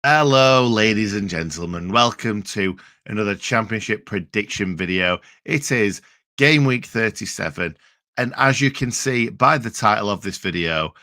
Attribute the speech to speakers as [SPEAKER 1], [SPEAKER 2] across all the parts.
[SPEAKER 1] Hello, ladies and gentlemen. Welcome to another championship prediction video. It is game week 37. And as you can see by the title of this video,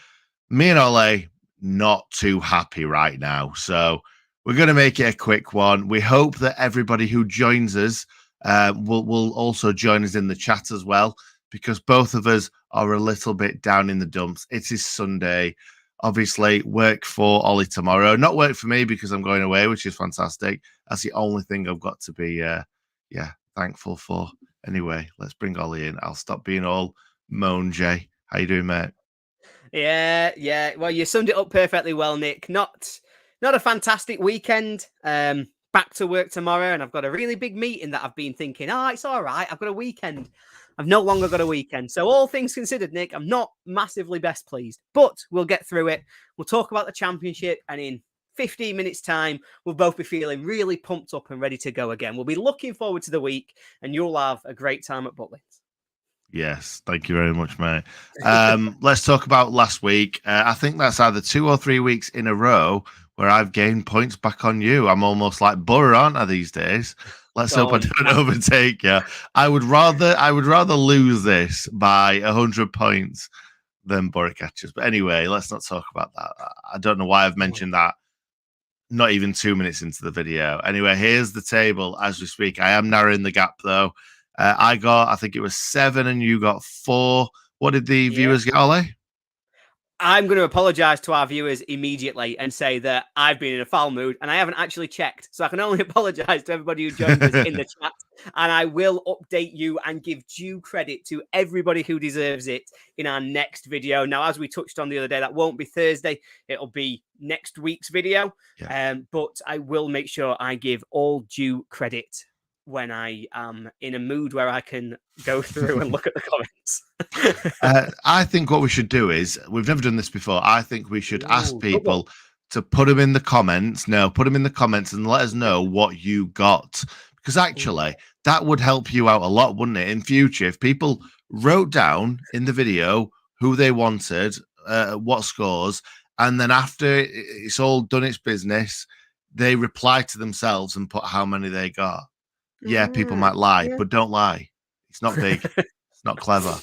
[SPEAKER 1] me and Ole not too happy right now. So we're going to make it a quick one. We hope that everybody who joins us will also join us in the chat as well, because both of us are a little bit down in the dumps. It is Sunday. Obviously, work for Ollie tomorrow. Not work for me because I'm going away, which is fantastic. That's the only thing I've got to be, thankful for. Anyway, let's bring Ollie in. I'll stop being all moan, Jay. How you doing, mate?
[SPEAKER 2] Yeah. Well, you summed it up perfectly well, Nick. Not a fantastic weekend. Back to work tomorrow, and I've got a really big meeting that I've been thinking, it's all right. I've got a weekend. I've no longer got a weekend. So all things considered, Nick, I'm not massively best pleased, but we'll get through it. We'll talk about the championship, and in 15 minutes time, we'll both be feeling really pumped up and ready to go again. We'll be looking forward to the week, and you'll have a great time at Butlins.
[SPEAKER 1] Yes, thank you very much, mate. Let's talk about last week. I think that's either 2 or 3 weeks in a row where I've gained points back on you. I'm almost like BORO, aren't I, these days? Let's hope I don't overtake you. I would rather lose this by 100 points than BORO catches. But anyway, let's not talk about that. I don't know why I've mentioned that. Not even 2 minutes into the video. Anyway, here's the table as we speak. I am narrowing the gap though. I think it was 7 and you got 4. What did the viewers get, Ollie?
[SPEAKER 2] I'm going to apologise to our viewers immediately and say that I've been in a foul mood and I haven't actually checked. So I can only apologise to everybody who joined us in the chat. And I will update you and give due credit to everybody who deserves it in our next video. Now, as we touched on the other day, that won't be Thursday. It'll be next week's video. Yeah. But I will make sure I give all due credit when I am in a mood where I can go through and look at the comments.
[SPEAKER 1] I think what we should do is, we've never done this before. I think we should ask people to put them in the comments. No, put them in the comments and let us know what you got. Because actually, that would help you out a lot, wouldn't it? In future, if people wrote down in the video who they wanted, what scores, and then after it's all done its business, they reply to themselves and put how many they got. Yeah, people might lie, but don't lie. It's not big. It's not clever.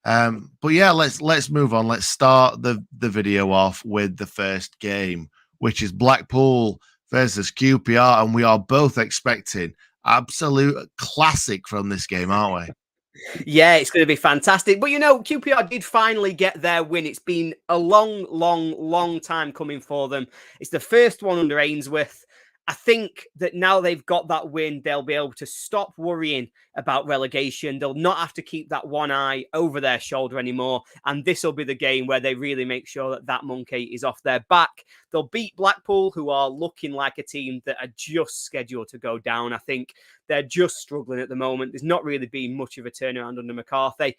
[SPEAKER 1] But yeah, let's move on. Let's start the video off with the first game, which is Blackpool versus QPR, and we are both expecting absolute classic from this game, aren't we?
[SPEAKER 2] Yeah, it's going to be fantastic. But, QPR did finally get their win. It's been a long time coming for them. It's the first one under Ainsworth. I think that now they've got that win, they'll be able to stop worrying about relegation. They'll not have to keep that one eye over their shoulder anymore. And this will be the game where they really make sure that monkey is off their back. They'll beat Blackpool, who are looking like a team that are just scheduled to go down. I think they're just struggling at the moment. There's not really been much of a turnaround under McCarthy.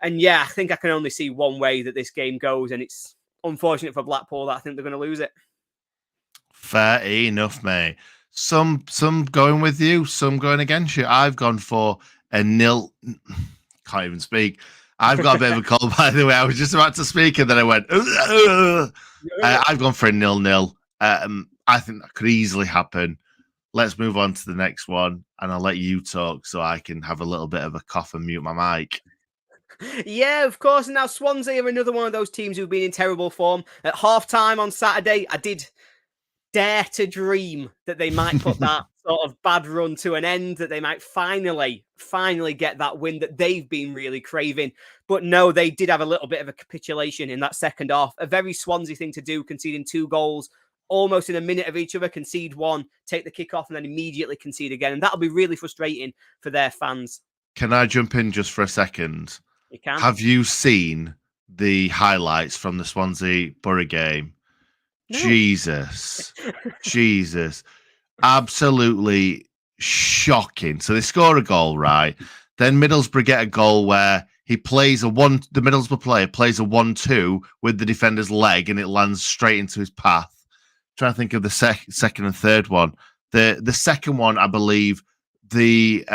[SPEAKER 2] And yeah, I think I can only see one way that this game goes. And it's unfortunate for Blackpool that I think they're going to lose it.
[SPEAKER 1] Fair enough, mate. Some going with you, some going against you. I've gone for a nil. Can't even speak. I've got a bit of a cold, by the way. I was just about to speak, and then I went. I've gone for a 0-0. I think that could easily happen. Let's move on to the next one, and I'll let you talk so I can have a little bit of a cough and mute my mic.
[SPEAKER 2] Yeah, of course. Now, Swansea are another one of those teams who've been in terrible form. At half-time on Saturday, I did dare to dream that they might put that sort of bad run to an end, that they might finally get that win that they've been really craving. But no, they did have a little bit of a capitulation in that second half. A very Swansea thing to do, conceding 2 goals almost in a minute of each other, concede 1, take the kick off, and then immediately concede again. And that'll be really frustrating for their fans.
[SPEAKER 1] Can I jump in just for a second?
[SPEAKER 2] You can.
[SPEAKER 1] Have you seen the highlights from the Swansea Borough game? No. Jesus. Absolutely shocking. So they score a goal, right? Then Middlesbrough get a goal where the Middlesbrough player plays a 1-2 with the defender's leg and it lands straight into his path. I'm trying to think of the second and third one. The second one, I believe, the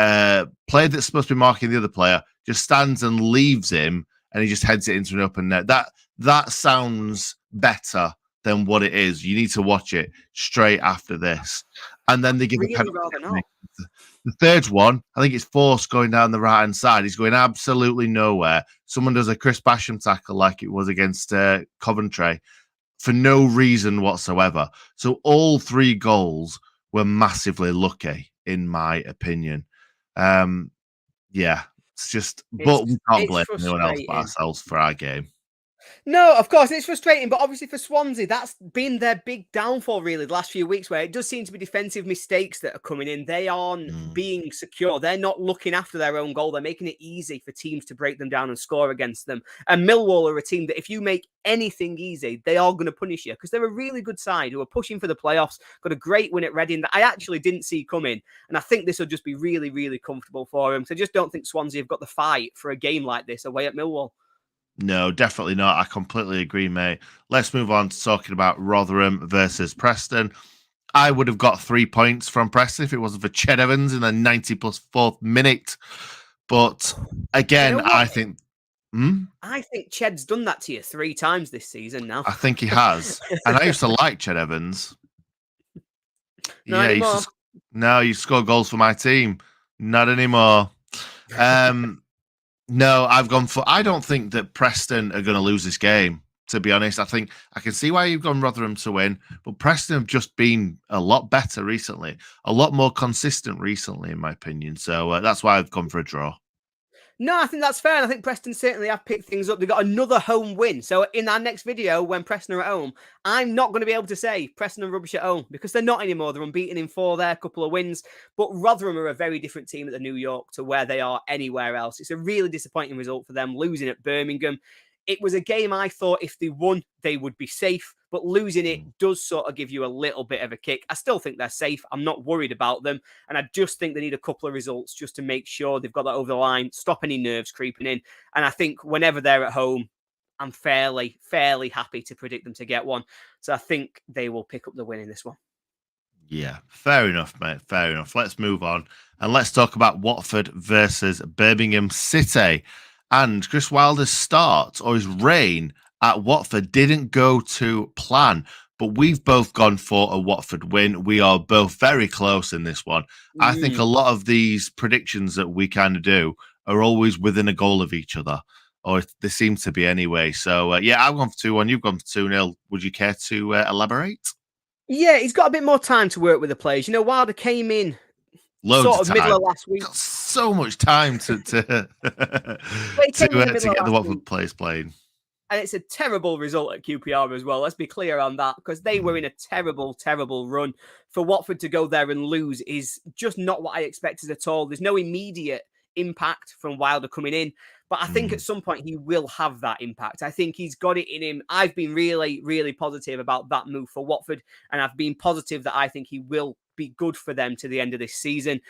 [SPEAKER 1] player that's supposed to be marking the other player just stands and leaves him and he just heads it into an open net. That sounds better than what it is. You need to watch it straight after this. And then they give a penalty.
[SPEAKER 2] Rather not.
[SPEAKER 1] The third one, I think it's Force going down the right-hand side. He's going absolutely nowhere. Someone does a Chris Basham tackle like it was against Coventry for no reason whatsoever. So all 3 goals were massively lucky, in my opinion. Yeah, it's just, but we can't blame anyone else but ourselves for our game.
[SPEAKER 2] No, of course, it's frustrating, but obviously for Swansea, that's been their big downfall, really, the last few weeks, where it does seem to be defensive mistakes that are coming in. They aren't being secure. They're not looking after their own goal. They're making it easy for teams to break them down and score against them. And Millwall are a team that if you make anything easy, they are going to punish you, because they're a really good side who are pushing for the playoffs, got a great win at Reading that I actually didn't see coming. And I think this will just be really, really comfortable for them. So I just don't think Swansea have got the fight for a game like this away at Millwall.
[SPEAKER 1] No, definitely not. I completely agree, mate. Let's move on to talking about Rotherham versus Preston. I would have got 3 points from Preston if it wasn't for Ched Evans in the 90+4th minute. But again, I think...
[SPEAKER 2] I think Ched's done that to you 3 times this season now.
[SPEAKER 1] I think he has. And I used to like Ched Evans.
[SPEAKER 2] Not anymore.
[SPEAKER 1] You score goals for my team. Not anymore. No, I've gone for... I don't think that Preston are going to lose this game, to be honest. I think I can see why you've gone Rotherham to win, but Preston have just been a lot better recently, a lot more consistent recently, in my opinion. So that's why I've gone for a draw.
[SPEAKER 2] No, I think that's fair. And I think Preston certainly have picked things up. They've got another home win. So in our next video, when Preston are at home, I'm not going to be able to say Preston are rubbish at home, because they're not anymore. They're unbeaten in 4 there, a couple of wins. But Rotherham are a very different team at the New York to where they are anywhere else. It's a really disappointing result for them, losing at Birmingham. It was a game I thought if they won, they would be safe, but losing it does sort of give you a little bit of a kick. I still think they're safe. I'm not worried about them. And I just think they need a couple of results just to make sure they've got that over the line, stop any nerves creeping in. And I think whenever they're at home, I'm fairly happy to predict them to get one. So I think they will pick up the win in this one.
[SPEAKER 1] Yeah, fair enough, mate. Fair enough. Let's move on and let's talk about Watford versus Birmingham City. And Chris Wilder's start, or his reign at Watford, didn't go to plan. But we've both gone for a Watford win. We are both very close in this one. I think a lot of these predictions that we kind of do are always within a goal of each other, or they seem to be anyway. So, yeah, I've gone for 2-1. You've gone for 2-0. Would you care to elaborate?
[SPEAKER 2] Yeah, he's got a bit more time to work with the players. You know, Wilder came in
[SPEAKER 1] Loads of
[SPEAKER 2] middle of last week.
[SPEAKER 1] Got so much time to get the Watford players playing.
[SPEAKER 2] And it's a terrible result at QPR as well. Let's be clear on that, because they were in a terrible, terrible run. For Watford to go there and lose is just not what I expected at all. There's no immediate impact from Wilder coming in, but I think at some point he will have that impact. I think he's got it in him. I've been really, really positive about that move for Watford, and I've been positive that I think he will be good for them to the end of this season.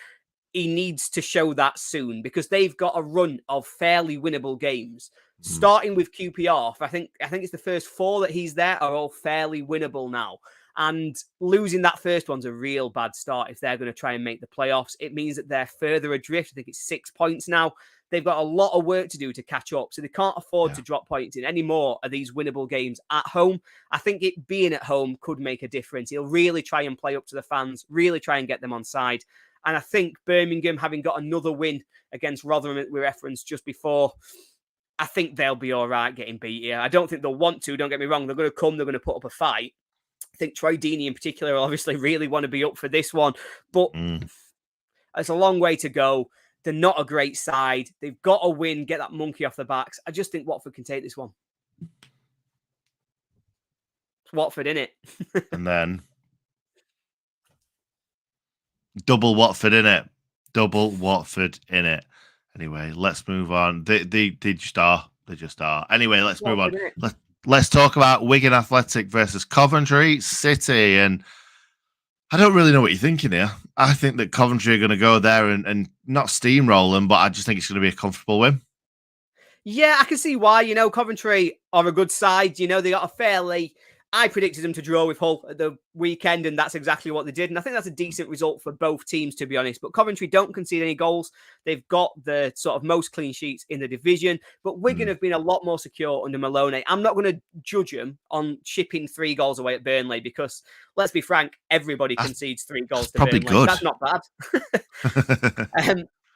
[SPEAKER 2] He needs to show that soon, because they've got a run of fairly winnable games. Starting with QPR, I think it's the first 4 that he's there are all fairly winnable now. And losing that first one's a real bad start if they're going to try and make the playoffs. It means that they're further adrift. I think it's 6 points now. They've got a lot of work to do to catch up, so they can't afford to drop points in any more of these winnable games at home. I think it being at home could make a difference. He'll really try and play up to the fans, really try and get them on side. And I think Birmingham, having got another win against Rotherham, we referenced just before, I think they'll be all right getting beat here. I don't think they'll want to, don't get me wrong. They're going to come, they're going to put up a fight. I think Troy Deeney in particular obviously really want to be up for this one. But it's a long way to go. They're not a great side. They've got to win, get that monkey off their backs. I just think Watford can take this one. It's Watford, innit?
[SPEAKER 1] And then double Watford in it. Double Watford in it. Anyway, let's move on. They just are. They just are. Anyway, let's move on. Let's talk about Wigan Athletic versus Coventry City. And I don't really know what you're thinking here. I think that Coventry are going to go there and not steamroll them, but I just think it's going to be a comfortable win.
[SPEAKER 2] Yeah, I can see why. You know, Coventry are a good side. You know, they got a fairly I predicted them to draw with Hull at the weekend, and that's exactly what they did. And I think that's a decent result for both teams, to be honest. But Coventry don't concede any goals. They've got the sort of most clean sheets in the division. But Wigan have been a lot more secure under Maloney. I'm not going to judge them on shipping 3 goals away at Burnley because, let's be frank, everybody concedes 3 goals to
[SPEAKER 1] probably
[SPEAKER 2] Burnley.
[SPEAKER 1] good.
[SPEAKER 2] That's not bad.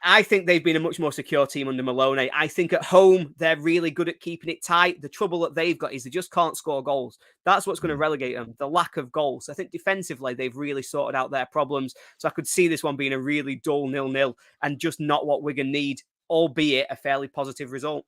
[SPEAKER 2] I think they've been a much more secure team under Maloney. I think at home, they're really good at keeping it tight. The trouble that they've got is they just can't score goals. That's what's going to relegate them, the lack of goals. I think defensively, they've really sorted out their problems. So I could see this one being a really dull 0-0 and just not what Wigan need, albeit a fairly positive result.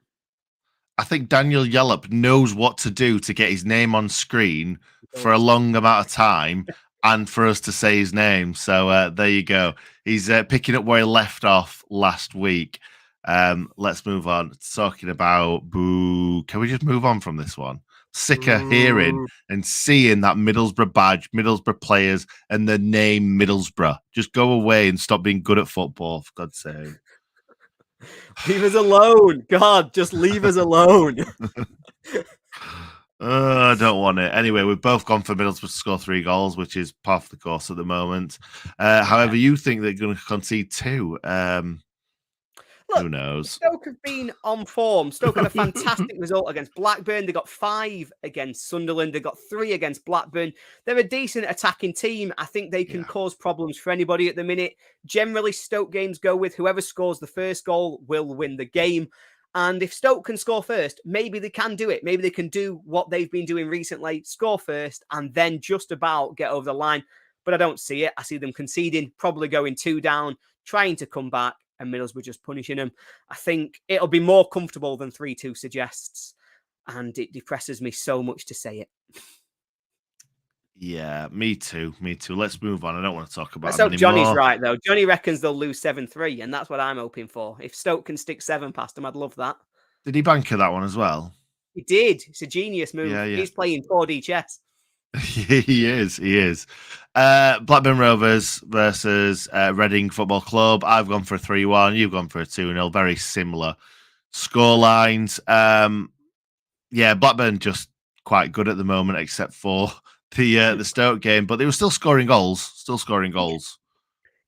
[SPEAKER 1] I think Daniel Yallop knows what to do to get his name on screen for a long amount of time and for us to say his name. So there you go. He's picking up where he left off last week. Let's move on. Talking about boo. Can we just move on from this one? Sick of hearing and seeing that Middlesbrough badge, Middlesbrough players, and the name Middlesbrough. Just go away and stop being good at football, for God's sake.
[SPEAKER 2] Leave us alone. God, just leave us alone.
[SPEAKER 1] I don't want it. Anyway, we've both gone for Middlesbrough to score 3 goals, which is par for the course at the moment. However, you think they're going to concede 2. Who knows?
[SPEAKER 2] Stoke have been on form. Stoke had a fantastic result against Blackburn. They got 5 against Sunderland. They got 3 against Blackburn. They're a decent attacking team. I think they can cause problems for anybody at the minute. Generally, Stoke games go with whoever scores the first goal will win the game. And if Stoke can score first, maybe they can do it. Maybe they can do what they've been doing recently, score first, and then just about get over the line. But I don't see it. I see them conceding, probably going 2 down, trying to come back, and Middlesbrough just punishing them. I think it'll be more comfortable than 3-2 suggests. And it depresses me so much to say it.
[SPEAKER 1] Yeah, me too. Me too. Let's move on. I don't want to talk about
[SPEAKER 2] Let's
[SPEAKER 1] them
[SPEAKER 2] hope Johnny's
[SPEAKER 1] anymore.
[SPEAKER 2] right, though. Johnny reckons they'll lose 7-3, and that's what I'm hoping for. If Stoke can stick 7 past them, I'd love that.
[SPEAKER 1] Did he banker that one as well?
[SPEAKER 2] He did. It's a genius move.
[SPEAKER 1] Yeah.
[SPEAKER 2] He's playing 4D chess.
[SPEAKER 1] He is. Blackburn Rovers versus Reading Football Club. I've gone for a 3-1. You've gone for a 2-0. Very similar score lines. Blackburn just quite good at the moment, except for the Stoke game, but they were still scoring goals.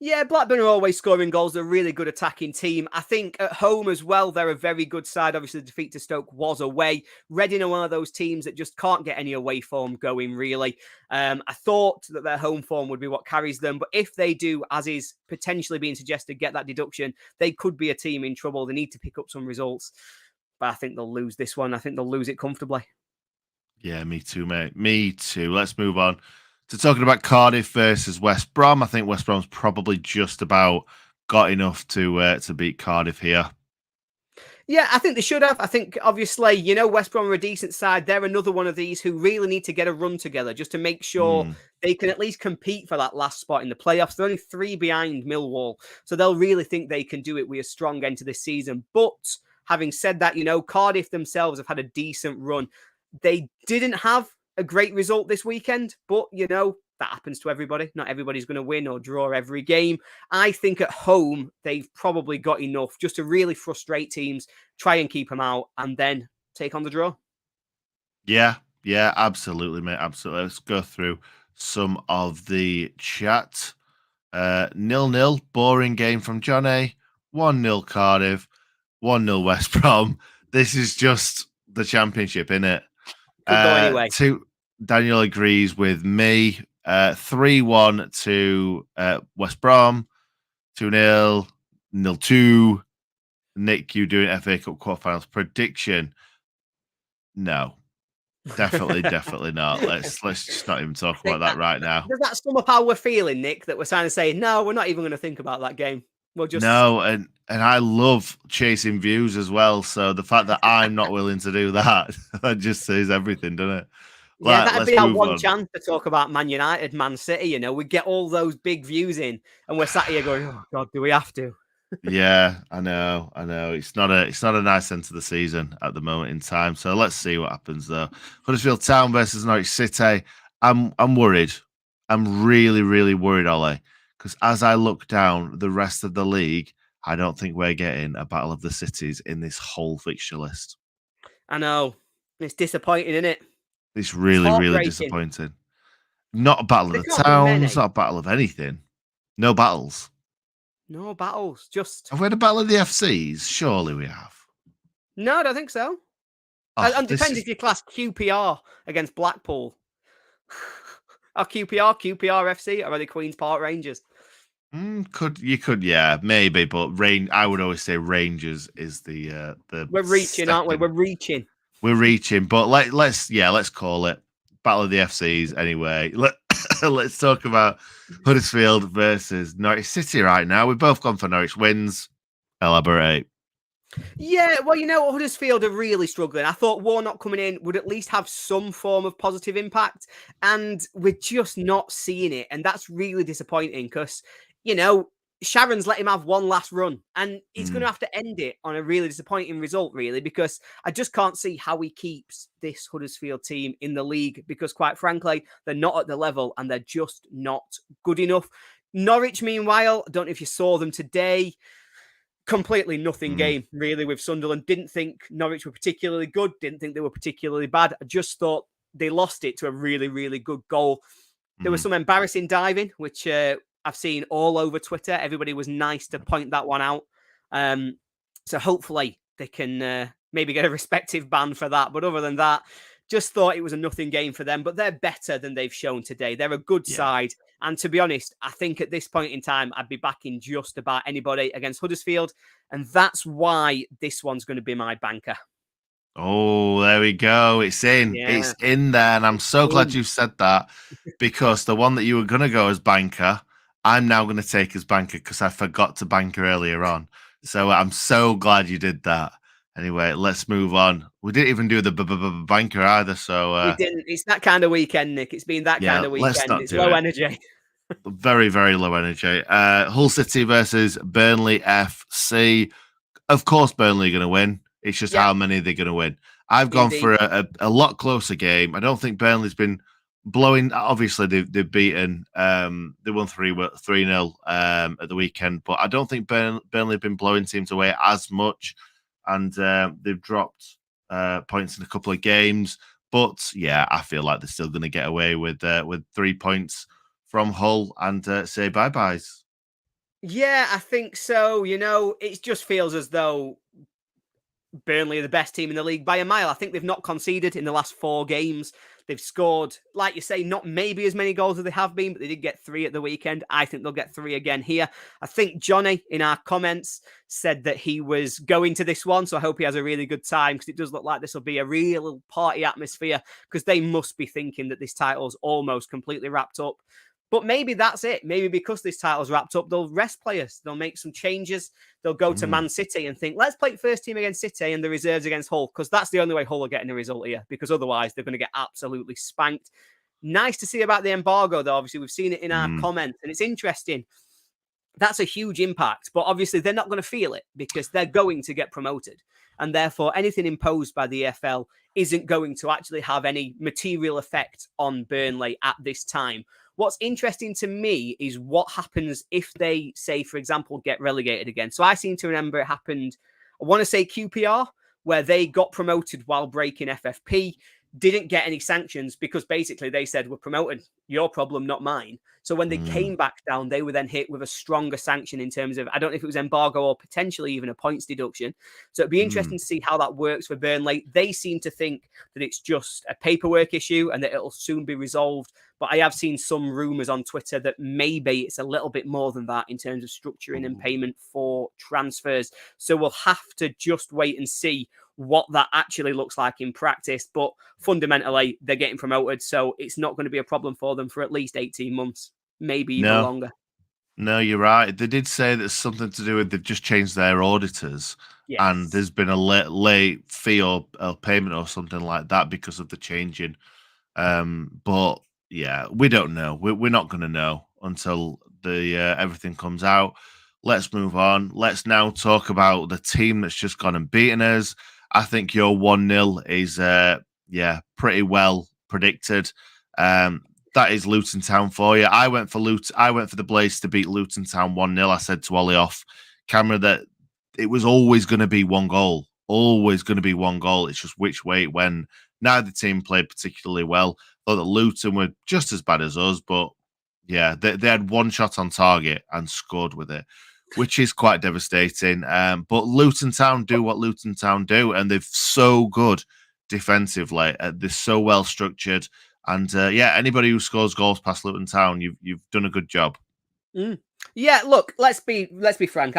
[SPEAKER 2] Yeah, Blackburn are always scoring goals. They're a really good attacking team. I think at home as well, they're a very good side. Obviously, the defeat to Stoke was away. Reading are one of those teams that just can't get any away form going, really. I thought that their home form would be what carries them, but if they do, as is potentially being suggested, get that deduction, they could be a team in trouble. They need to pick up some results, but I think they'll lose this one. I think they'll lose it comfortably.
[SPEAKER 1] Yeah, me too, mate. Me too. Let's move on to talking about Cardiff versus West Brom. I think West Brom's probably just about got enough to beat Cardiff here.
[SPEAKER 2] Yeah, I think they should have. I think, obviously, West Brom are a decent side. They're another one of these who really need to get a run together just to make sure they can at least compete for that last spot in the playoffs. They're only 3 behind Millwall, so they'll really think they can do it with a strong end to this season. But having said that, Cardiff themselves have had a decent run. They didn't have a great result this weekend, but, that happens to everybody. Not everybody's going to win or draw every game. I think at home, they've probably got enough just to really frustrate teams, try and keep them out, and then take on the draw.
[SPEAKER 1] Yeah, absolutely, mate. Absolutely. Let's go through some of the chat. 0-0, boring game from Johnny. 1-0 Cardiff. 1-0 West Brom. This is just the championship, innit?
[SPEAKER 2] Could go anyway.
[SPEAKER 1] Daniel agrees with me. 3-1 to West Brom. 2-0. 0-2. Nick, you doing FA Cup quarterfinals prediction? No. Definitely not. Let's just not even talk about that right now.
[SPEAKER 2] Does that sum up how we're feeling, Nick? That we're trying to say, no, we're not even going to think about that game. We'll just
[SPEAKER 1] and I love chasing views as well. So the fact that I'm not willing to do that just says everything, doesn't it?
[SPEAKER 2] Yeah, that'd be our one chance to talk about Man United, Man City. We get all those big views in, and we're sat here going, "Oh God, do we have to?"
[SPEAKER 1] Yeah, I know. It's not a nice end to the season at the moment in time. So let's see what happens though. Huddersfield Town versus Norwich City. I'm worried. I'm really, really worried, Ollie, because as I look down the rest of the league, I don't think we're getting a battle of the cities in this whole fixture list.
[SPEAKER 2] I know. It's disappointing, isn't it?
[SPEAKER 1] It's
[SPEAKER 2] It's
[SPEAKER 1] really, really
[SPEAKER 2] heartbreaking.
[SPEAKER 1] disappointing. Not a battle
[SPEAKER 2] There
[SPEAKER 1] of the
[SPEAKER 2] can't be
[SPEAKER 1] towns,
[SPEAKER 2] many.
[SPEAKER 1] not a battle of anything. No battles.
[SPEAKER 2] No battles. Just
[SPEAKER 1] Have we had a battle of the FCs? Surely we have.
[SPEAKER 2] no, I don't think so.
[SPEAKER 1] Oh,
[SPEAKER 2] And
[SPEAKER 1] this
[SPEAKER 2] depends
[SPEAKER 1] is
[SPEAKER 2] if you class QPR against Blackpool. Are QPR FC, or are they Queen's Park Rangers?
[SPEAKER 1] yeah, maybe, but I would always say Rangers is the
[SPEAKER 2] We're reaching, aren't we?
[SPEAKER 1] second.
[SPEAKER 2] We're reaching.
[SPEAKER 1] We're reaching, but let's call it Battle of the FCs anyway. Let's talk about Huddersfield versus Norwich City right now. We've both gone for Norwich wins. Elaborate.
[SPEAKER 2] Yeah, well, Huddersfield are really struggling. I thought Warnock coming in would at least have some form of positive impact, and we're just not seeing it. And that's really disappointing because, Sharon's let him have one last run, and he's going to have to end it on a really disappointing result, really, because I just can't see how he keeps this Huddersfield team in the league because, quite frankly, they're not at the level and they're just not good enough. Norwich, meanwhile, I don't know if you saw them today. Completely nothing game, really, with Sunderland. Didn't think Norwich were particularly good. Didn't think they were particularly bad. I just thought they lost it to a really, really good goal. There was some embarrassing diving, which I've seen all over Twitter. Everybody was nice to point that one out. So hopefully they can maybe get a respective ban for that. But other than that, just thought it was a nothing game for them. But they're better than they've shown today. They're a good side. And to be honest, I think at this point in time, I'd be backing just about anybody against Huddersfield. And that's why this one's going to be my banker.
[SPEAKER 1] Oh, there we go. It's in.
[SPEAKER 2] Yeah.
[SPEAKER 1] It's in there. And I'm so glad you said that because the one that you were going to go as banker, I'm now going to take as banker because I forgot to banker earlier on. So I'm so glad you did that. Anyway, let's move on. We didn't even do the banker either. So
[SPEAKER 2] we didn't. It's that kind of weekend, Nick. It's been that kind of weekend.
[SPEAKER 1] Let's not
[SPEAKER 2] it's
[SPEAKER 1] do
[SPEAKER 2] low
[SPEAKER 1] it.
[SPEAKER 2] energy.
[SPEAKER 1] Very, very low energy. Hull City versus Burnley FC. Of course, Burnley are going to win. It's just how many they're going to win. I've gone for a lot closer game. I don't think Burnley's been blowing. Obviously, they've beaten. They won 3-0 at the weekend, but I don't think Burnley have been blowing teams away as much, and they've dropped points in a couple of games. But yeah, I feel like they're still going to get away with 3 points from Hull and say bye-byes.
[SPEAKER 2] Yeah, I think so. It just feels as though Burnley are the best team in the league by a mile. I think they've not conceded in the last 4 games. They've scored, like you say, not maybe as many goals as they have been, but they did get 3 at the weekend. I think they'll get 3 again here. I think Johnny, in our comments, said that he was going to this one, so I hope he has a really good time because it does look like this will be a real party atmosphere because they must be thinking that this title's almost completely wrapped up. But maybe that's it. Maybe because this title's wrapped up, they'll rest players. They'll make some changes. They'll go to Man City and think, let's play first team against City and the reserves against Hull, because that's the only way Hull are getting a result here, because otherwise they're going to get absolutely spanked. Nice to see about the embargo, though. Obviously, we've seen it in our comments, and it's interesting. That's a huge impact, but obviously they're not going to feel it because they're going to get promoted. And therefore, anything imposed by the EFL isn't going to actually have any material effect on Burnley at this time. What's interesting to me is what happens if they, say, for example, get relegated again. So I seem to remember it happened, I want to say QPR, where they got promoted while breaking FFP, didn't get any sanctions because basically they said, we're promoted, your problem, not mine. So when they came back down, they were then hit with a stronger sanction in terms of, I don't know if it was embargo or potentially even a points deduction. So it'd be interesting to see how that works for Burnley. They seem to think that it's just a paperwork issue and that it'll soon be resolved. But I have seen some rumours on Twitter that maybe it's a little bit more than that in terms of structuring and payment for transfers. So we'll have to just wait and see what that actually looks like in practice. But fundamentally, they're getting promoted, so it's not going to be a problem for them for at least 18 months, maybe even longer.
[SPEAKER 1] No, you're right. They did say that something to do with they've just changed their auditors, and there's been a late fee or payment or something like that because of the changing. But yeah, we don't know. We're not going to know until the everything comes out. Let's move on. Let's now talk about the team that's just gone and beaten us. I think your 1-0 is pretty well predicted. That is Luton Town for you. I went for the Blaze to beat Luton Town 1-0. I said to Ollie off camera that it was always going to be one goal. Always going to be one goal. It's just which way it went. Neither team played particularly well. Thought that Luton were just as bad as us, but yeah, they had one shot on target and scored with it, which is quite devastating. But Luton Town do what Luton Town do, and they're so good defensively. They're so well structured, and anybody who scores goals past Luton Town, you've done a good job.
[SPEAKER 2] Yeah, look, let's be frank.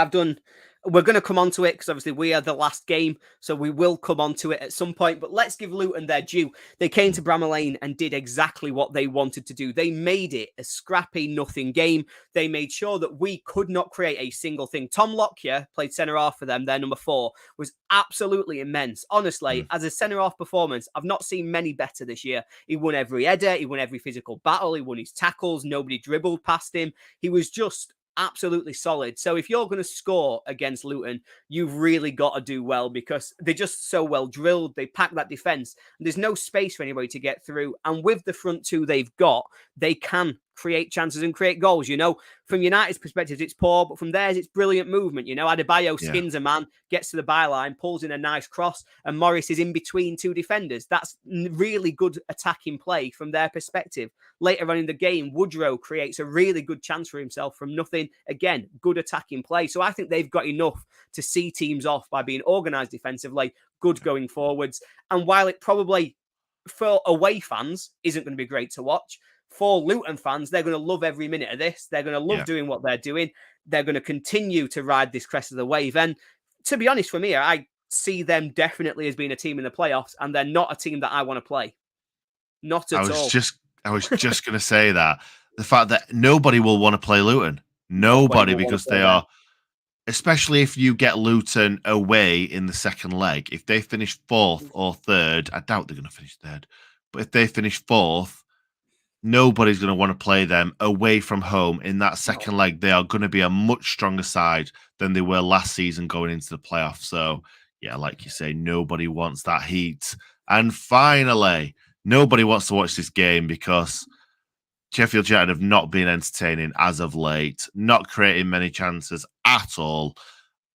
[SPEAKER 2] We're going to come on to it because obviously we are the last game, so we will come on to it at some point. But let's give Luton their due. They came to Bramall Lane and did exactly what they wanted to do. They made it a scrappy, nothing game. They made sure that we could not create a single thing. Tom Lockyer played centre-half for them. Their number 4 was absolutely immense. Honestly, as a centre-half performance, I've not seen many better this year. He won every header. He won every physical battle. He won his tackles. Nobody dribbled past him. He was just absolutely solid. So if you're going to score against Luton, you've really got to do well because they're just so well drilled. They pack that defence. There's no space for anybody to get through. And with the front two they've got, they can create chances and create goals. You know, from United's perspective, it's poor, but from theirs, it's brilliant movement. You know, Adebayo skins a man, gets to the byline, pulls in a nice cross, and Morris is in between two defenders. That's really good attacking play from their perspective. Later on in the game, Woodrow creates a really good chance for himself from nothing. Again, good attacking play. So I think they've got enough to see teams off by being organised defensively, good going forwards. And while it probably, for away fans, isn't going to be great to watch, for Luton fans, they're going to love every minute of this. They're going to love doing what they're doing. They're going to continue to ride this crest of the wave. And to be honest, from here, I see them definitely as being a team in the playoffs, and they're not a team that I want to play. Not at all.
[SPEAKER 1] I was just going to say that. The fact that nobody will want to play Luton. Nobody, because they are, especially if you get Luton away in the second leg, if they finish 4th or 3rd, I doubt they're going to finish 3rd, but if they finish 4th, nobody's going to want to play them away from home in that second leg. They are going to be a much stronger side than they were last season going into the playoffs. So, yeah, like you say, nobody wants that heat. And finally, nobody wants to watch this game because Sheffield United have not been entertaining as of late, not creating many chances at all.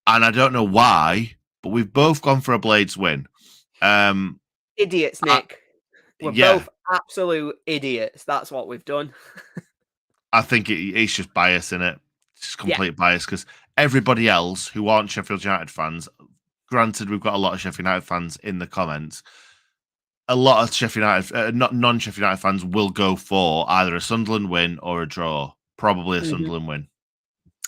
[SPEAKER 1] And I don't know why, but we've both gone for a Blades win.
[SPEAKER 2] Idiots, Nick. We're both absolute idiots. That's what we've done.
[SPEAKER 1] I think it's just bias in it. It's just complete bias because everybody else who aren't Sheffield United fans, granted, we've got a lot of Sheffield United fans in the comments. A lot of Sheffield United, non-Sheffield United fans will go for either a Sunderland win or a draw. Probably a Sunderland win.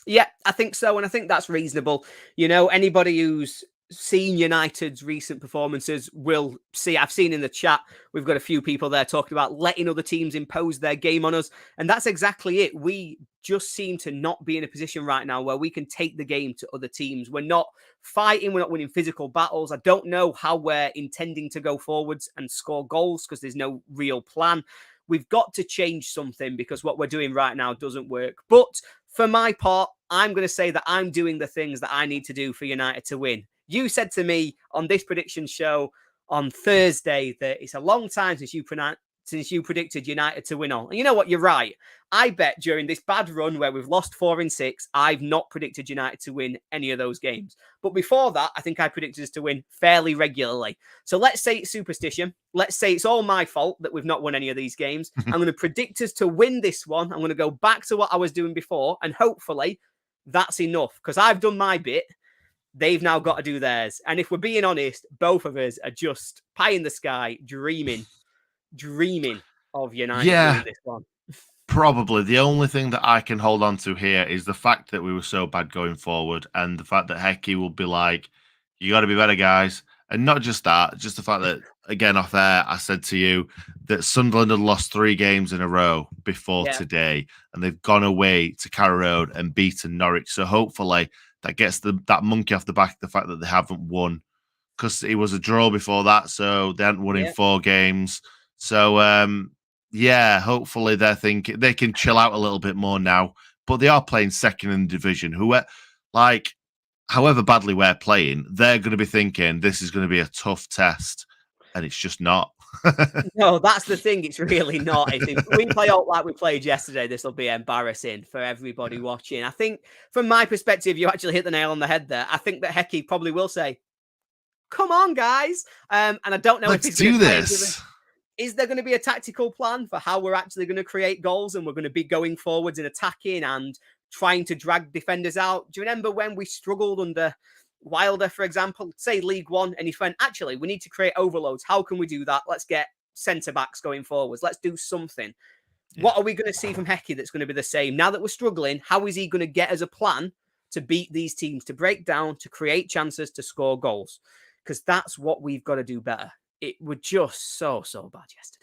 [SPEAKER 2] Yeah, I think so. And I think that's reasonable. You know, anybody who's seen United's recent performances will see, I've seen in the chat, we've got a few people there talking about letting other teams impose their game on us. And that's exactly it. We just seem to not be in a position right now where we can take the game to other teams. We're not fighting. We're not winning physical battles. I don't know how we're intending to go forwards and score goals because there's no real plan. We've got to change something because what we're doing right now doesn't work. But for my part, I'm going to say that I'm doing the things that I need to do for United to win. You said to me on this prediction show on Thursday that it's a long time since you predicted United to win all. And you know what? You're right. I bet during this bad run where we've lost 4 in 6, I've not predicted United to win any of those games. But before that, I think I predicted us to win fairly regularly. So let's say it's superstition. Let's say it's all my fault that we've not won any of these games. I'm going to predict us to win this one. I'm going to go back to what I was doing before. And hopefully that's enough because I've done my bit. They've now got to do theirs. And if we're being honest, both of us are just pie in the sky, dreaming of United winning this one.
[SPEAKER 1] Probably the only thing that I can hold on to here is the fact that we were so bad going forward and the fact that Hecky will be like, you got to be better, guys. And not just that, just the fact that, again, off air, I said to you that Sunderland had lost 3 games in a row before today, and they've gone away to Carrow Road and beaten Norwich. So hopefully that gets that monkey off the back of the fact that they haven't won because it was a draw before that. So they hadn't won in 4 games. So, hopefully they're thinking they can chill out a little bit more now. But they are playing second in the division. However badly we're playing, they're going to be thinking this is going to be a tough test. And it's just not.
[SPEAKER 2] No, that's the thing. It's really not. If we play out like we played yesterday, this will be embarrassing for everybody watching. I think from my perspective, you actually hit the nail on the head there. I think that Hecky probably will say, Come on, guys. And I don't know if
[SPEAKER 1] Let's
[SPEAKER 2] he's
[SPEAKER 1] do
[SPEAKER 2] going to
[SPEAKER 1] this.
[SPEAKER 2] Is there going to be a tactical plan for how we're actually going to create goals and we're going to be going forwards and attacking and trying to drag defenders out? Do you remember when we struggled under Wilder, for example, say League One, and he went, actually, we need to create overloads. How can we do that? Let's get centre-backs going forwards. Let's do something. Yeah. What are we going to see from Hecky that's going to be the same? Now that we're struggling, how is he going to get as a plan to beat these teams, to break down, to create chances, to score goals? Because that's what we've got to do better. It was just so bad yesterday.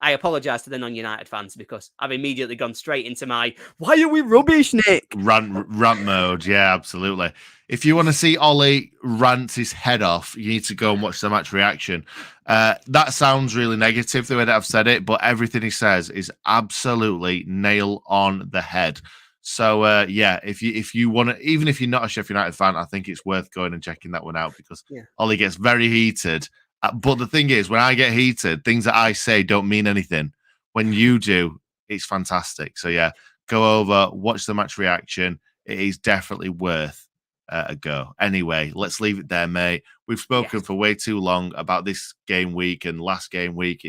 [SPEAKER 2] I apologise to the non-United fans because I've immediately gone straight into my, why are we rubbish, Nick?
[SPEAKER 1] Rant mode. Yeah, absolutely. If you want to see Ollie rant his head off, you need to go and watch the match reaction. That sounds really negative, the way that I've said it, but everything he says is absolutely nail on the head. So, yeah, if you want to, even if you're not a Sheffield United fan, I think it's worth going and checking that one out because Ollie gets very heated. But the thing is, when I get heated, things that I say don't mean anything. When you do, it's fantastic. So, yeah, go over, watch the match reaction. It is definitely worth a go. Anyway, let's leave it there, mate. We've spoken for way too long about this game week and last game week.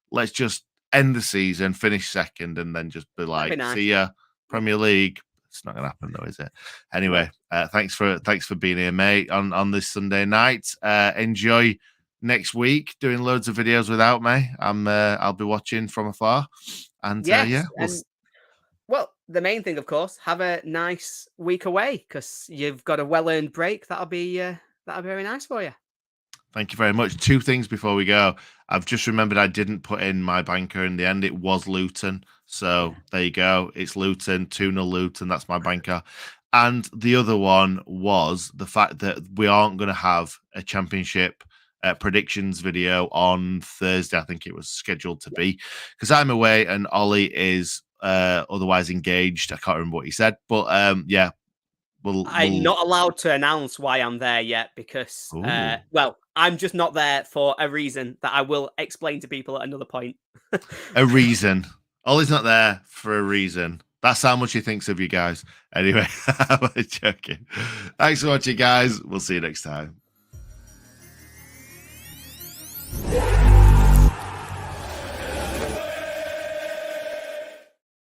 [SPEAKER 1] Let's just end the season, finish second, and then just be like, nice. See ya, Premier League. It's not going to happen, though, is it? Anyway, thanks for being here, mate, on this Sunday night. Enjoy next week doing loads of videos without me. I'll be watching from afar. And
[SPEAKER 2] well, the main thing, of course, have a nice week away because you've got a well-earned break. That'll be very nice for you.
[SPEAKER 1] Thank you very much. 2 things before we go. I've just remembered I didn't put in my banker in the end. It was Luton. So there you go. It's Luton, 2-0 Luton. That's my banker. And the other one was the fact that we aren't going to have a championship predictions video on Thursday. I think it was scheduled to be because I'm away and Ollie is otherwise engaged. I can't remember what he said, but yeah,
[SPEAKER 2] I'm not allowed to announce why I'm there yet because well, I'm just not there for a reason that I will explain to people at another point.
[SPEAKER 1] A reason. Ollie's not there for a reason. That's how much he thinks of you guys. Anyway, I'm joking. Thanks for watching, guys. We'll see you next time.